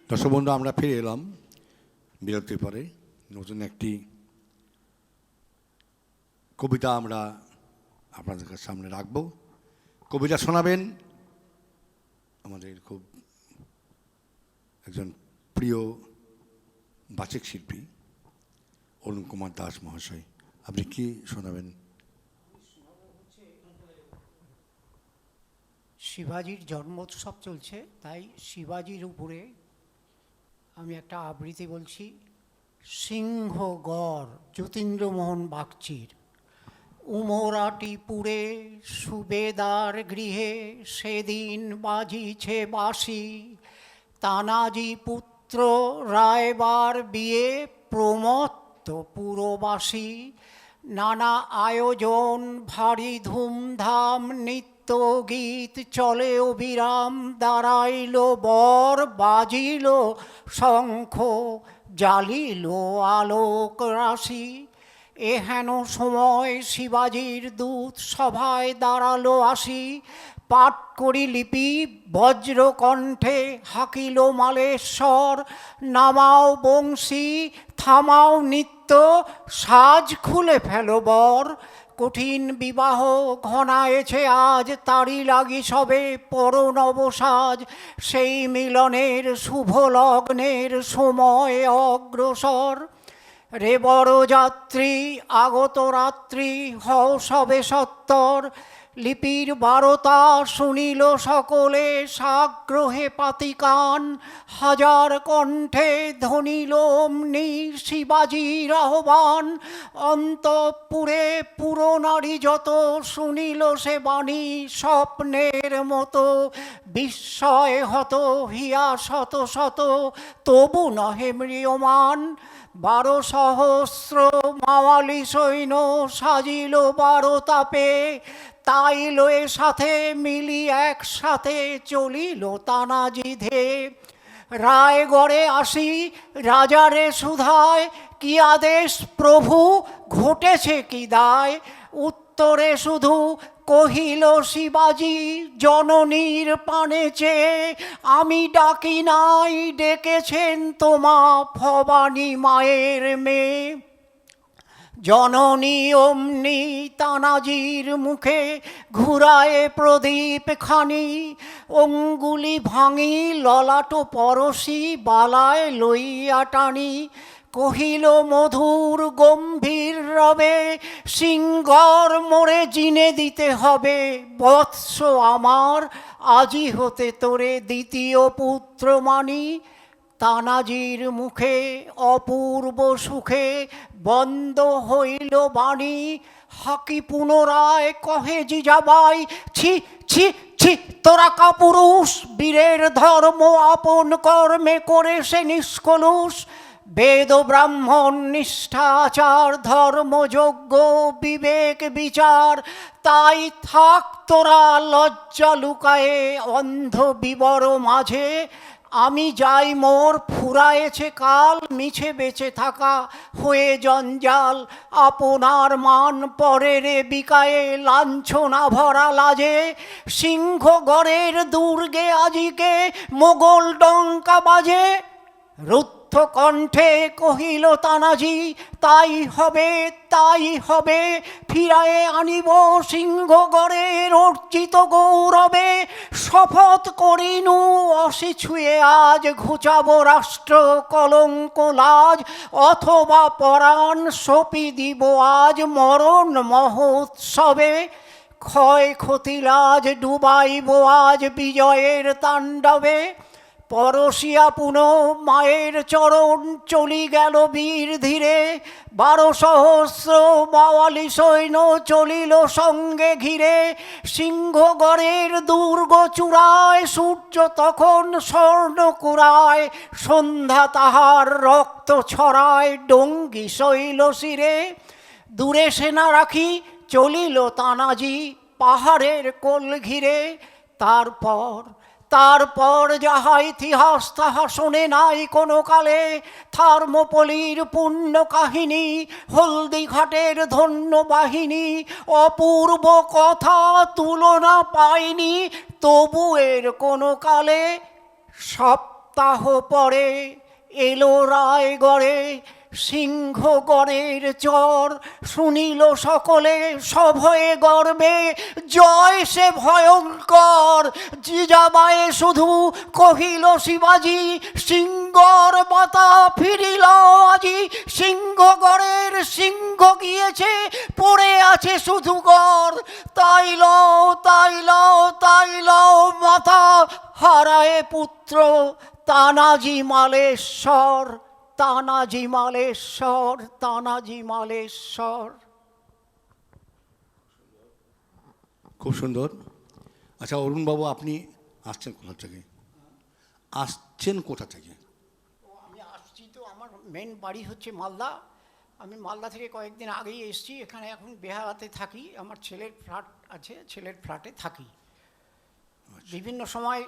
দর্শক বন্ধু, আমরা ফিরে এলাম বিরতির পরে। নতুন একটি কবিতা আমরা আপনাদের সামনে রাখব। কবিতা শোনাবেন আমাদের খুব একজন প্রিয় বাচিক শিল্পী অরুণ কুমার দাস মহাশয়। আপনি কি শোনাবেন? শিবাজির জন্মোৎসব চলছে, তাই শিবাজির উপরে আমি একটা আবৃত্তি বলছি। সিংহগড়, যতীন্দ্রমোহন বাগচির। উমরাটিপুরে সুবেদার গৃহে সেদিন বাজিছে বাঁশি, তানাজি পুত্র রায়বার বিয়ে প্রমত্ত পুরবাসী। নানা আয়োজন ভারী ধুমধাম, নিত্য গীত চলে অবিরাম। দাঁড়াইল বর, বাজিল শঙ্খ, জ্বালিল আলোক রাশি। এহেন সময় শিবাজির দূত সভায় দাঁড়ালো আসি। পাঠ করি লিপি বজ্র কণ্ঠে, হাকিল মালেশ্বর। নামাও বংশী, থামাও নিত্য, সাজ খুলে ফেলো বর। কঠিন বিবাহ ঘনায়েছে আজ, তারি লাগি সবে পরনবসাজ। সেই মিলনের শুভ লগ্নের সময় অগ্রসর। রে বরযাত্রী আগত রাত্রি, হও সবে সত্তর। লিপির বারতা শুনিল সকলে, সাগ্রহে পাতিকান। হাজার কণ্ঠে ধ্বনিল অমনি শিবাজির আহ্বান। অন্তঃপুরে পুরনারী যত শুনিল সে বাণী, স্বপ্নের মতো বিস্ময় হত হিয়া শত শত, তবু নহে ম্রিয়মান। 12 সহস্র মাওয়ালি সৈন্য সাজিল 12 তাপে, তাই লয়ে সাথে মিলি একসাথে চলিল তানাজি ধে। রায়গড়ে আসি রাজারে সুধায়, কি আদেশ প্রভু, ঘটেছে কি দায়? উত্তরে শুধু কহিল শিবাজি, জননীর পানে চেয়ে, আমি ডাকি নাই ডেকেছেন তোমা ভবানী মায়ের মেয়ে। জননী অমনি তানাজির মুখে ঘুরায়ে প্রদীপ খানি। অঙ্গুলি ভাঙি ললাট পরশি, বালায় লইয়া টানি। কহিল মধুর গম্ভীর রবে, সিংহর মোরে জিনে দিতে হবে। বৎস আমার, আজি হতে তোরে দ্বিতীয় পুত্র মানি। তানাজির মুখে অপূর্ব সুখে বন্ধ হইল বাণী। হাকি পুনরায় কহে জিজাবাই, ছি ছি ছি তোরা কাপুরুষ। বীরের ধর্ম আপন কর্মে করে সে নিষ্কলুষ। বেদ ব্রাহ্মণ নিষ্ঠাচার, ধর্মযজ্ঞ বিবেক বিচার। তাই থাক তোরা লজ্জা লুকায়ে অন্ধ বিবর মাঝে। আমি যাই মোর ফুরায়েছে কাল, মিছে বেঁচে থাকা হয়ে জঞ্জাল। আপনার মান পরের বিকায়ে লাঞ্ছনা ভরা লাজে। সিংহগড়ের দুর্গে আজিকে মোগল ডঙ্কা বাজে। রুদ্ধ কণ্ঠে কহিল তানাজি, তাই হবে তাই হবে। ফিরায়ে আনিব সিংহগড়ের অর্জিত গৌরবে। শপথ করিনু অসি ছুঁয়ে আজ, ঘুচাব রাষ্ট্র কলঙ্ক লাজ। অথবা পরাণ সপি দিব আজ মরণ মহোৎসবে। ক্ষয়ক্ষতি লাজ ডুবাইব আজ বিজয়ের তাণ্ডবে। পরশিয়া পুন মায়ের চরণ চলি গেল বীর ধীরে। 12 সহস্র মাওয়ালি সৈন্য চলিল সঙ্গে ঘিরে। সিংহগড়ের দুর্গ চূড়ায় সূর্য তখন স্বর্ণ কুড়ায়। সন্ধ্যা তাহার রক্ত ছড়ায় ডঙ্গি শৈল শিরে। দূরে সেনা রাখি চলিল তানাজি পাহাড়ের কোল ঘিরে। তারপর যাহা ইতিহাস তাহা শোনে নাই কোনো কালে। থার্মোপলির পুণ্য কাহিনী, হলদিঘাটের ধন্য বাহিনী। অপূর্ব কথা তুলনা পায়নি তবু এর কোনো কালে। সপ্ত সপ্তাহ পরে এলো রায়গড়ে সিংহগণের চর, শুনিল সকলে সভয়ে গর্বে জয় সে ভয়ঙ্কর। জিজাবায়ে শুধু কহিল শিবাজি, সিংহর মাতা ফিরিল আজি। সিংহগড়ের সিংহ গিয়েছে, পড়ে আছে শুধু গড়। তাই লও তাই লও তাই লও মাতা, হারায়ে পুত্র তানাজি মালেশ্বর, তানাজি মালেশ্বর, তানাজি মালেশ্বর। খুব সুন্দর। আচ্ছা অরুণবাবু, আপনি আসছেন কোথা থেকে? আমি আসছি তো, আমার মেন বাড়ি হচ্ছে মালদা। আমি মালদা থেকে কয়েকদিন আগেই এসেছি, এখানে এখন বেহালাতে থাকি। আমার ছেলের ফ্ল্যাট আছে, ছেলের ফ্ল্যাটে থাকি। বিভিন্ন সময়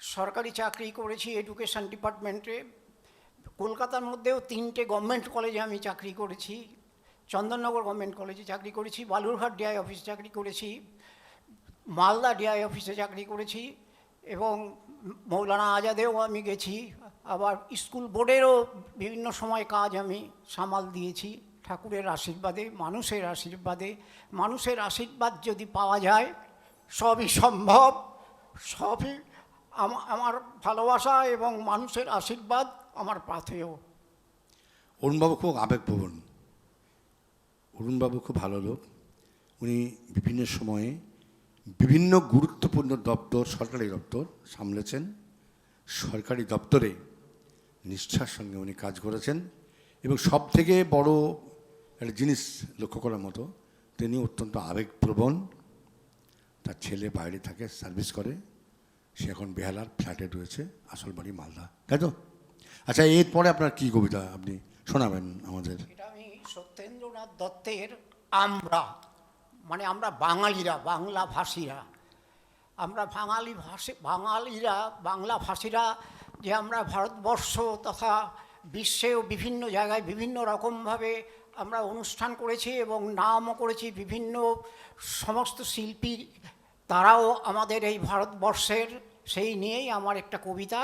সরকারি চাকরি করেছি এডুকেশন ডিপার্টমেন্টে। কলকাতার মধ্যেও 3টে গভর্নমেন্ট কলেজে আমি চাকরি করেছি। চন্দননগর গভর্নমেন্ট কলেজে চাকরি করেছি, বালুরঘাট ডিআই অফিসে চাকরি করেছি, মালদা ডিআই অফিসে চাকরি করেছি, এবং মৌলানা আজাদেও আমি গেছি। আবার স্কুল বোর্ডেরও বিভিন্ন সময় কাজ আমি সামাল দিয়েছি। ঠাকুরের আশীর্বাদে, মানুষের আশীর্বাদে, মানুষের আশীর্বাদ যদি পাওয়া যায় সবই সম্ভব। সবই আমার ভালোবাসা এবং মানুষের আশীর্বাদ আমার পাথেয়। অরুণবাবু খুব আবেগপ্রবণ, অরুণবাবু খুব ভালো লোক। উনি বিভিন্ন সময়ে বিভিন্ন গুরুত্বপূর্ণ দপ্তর, সরকারি দপ্তর সামলেছেন। সরকারি দপ্তরে নিষ্ঠার সঙ্গে উনি কাজ করেছেন, এবং সব থেকে বড় একটা জিনিস লক্ষ্য করার মতো, তিনি অত্যন্ত আবেগপ্রবণ। তার ছেলে বাইরে থাকে, সার্ভিস করে, সে এখন বেহালার ফ্ল্যাটে রয়েছে, আসল বাড়ি মালদা, তাই তো? আচ্ছা, এরপরে আপনার কি কবিতা আপনি শোনাবেন আমাদের? এটা আমি সত্যেন্দ্রনাথ দত্তের আমরা, মানে আমরা বাঙালিরা, বাংলা ভাষীরা, আমরা বাঙালিরা বাংলা ভাষীরা, যে আমরা ভারতবর্ষ তথা বিশ্বেও বিভিন্ন জায়গায় বিভিন্ন রকমভাবে আমরা অনুষ্ঠান করেছি এবং নামও করেছি। বিভিন্ন সমস্ত শিল্পী তারাও আমাদের এই ভারতবর্ষের, সেই নিয়েই আমার একটা কবিতা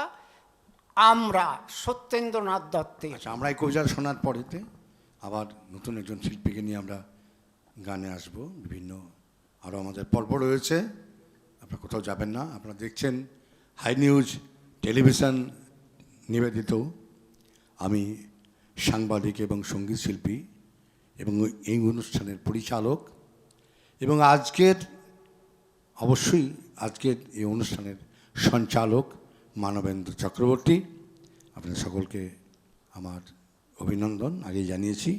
আমরা, সত্যেন্দ্রনাথ দত্তের। আচ্ছা, আমরা এই কবিতা শোনার পরেতে আবার নতুন একজন শিল্পীকে নিয়ে আমরা গানে আসব। বিভিন্ন আরও আমাদের পর্ব রয়েছে, আপনারা কোথাও যাবেন না। আপনারা দেখছেন হাই নিউজ টেলিভিশন নিবেদিত। আমি সাংবাদিক এবং সঙ্গীত শিল্পী এবং এই অনুষ্ঠানের পরিচালক, এবং অবশ্যই আজকের এই অনুষ্ঠানের সঞ্চালক মানবেন্দ্র চক্রবর্তী। আপনাদের সকলকে আমার অভিনন্দন আগেই জানিয়েছি।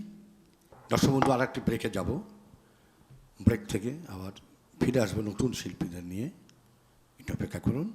দর্শক বন্ধু, আর একটি ব্রেকে যাব, ব্রেক থেকে আবার ফিরে আসবো নতুন শিল্পীদের নিয়ে, একটু অপেক্ষা করুন।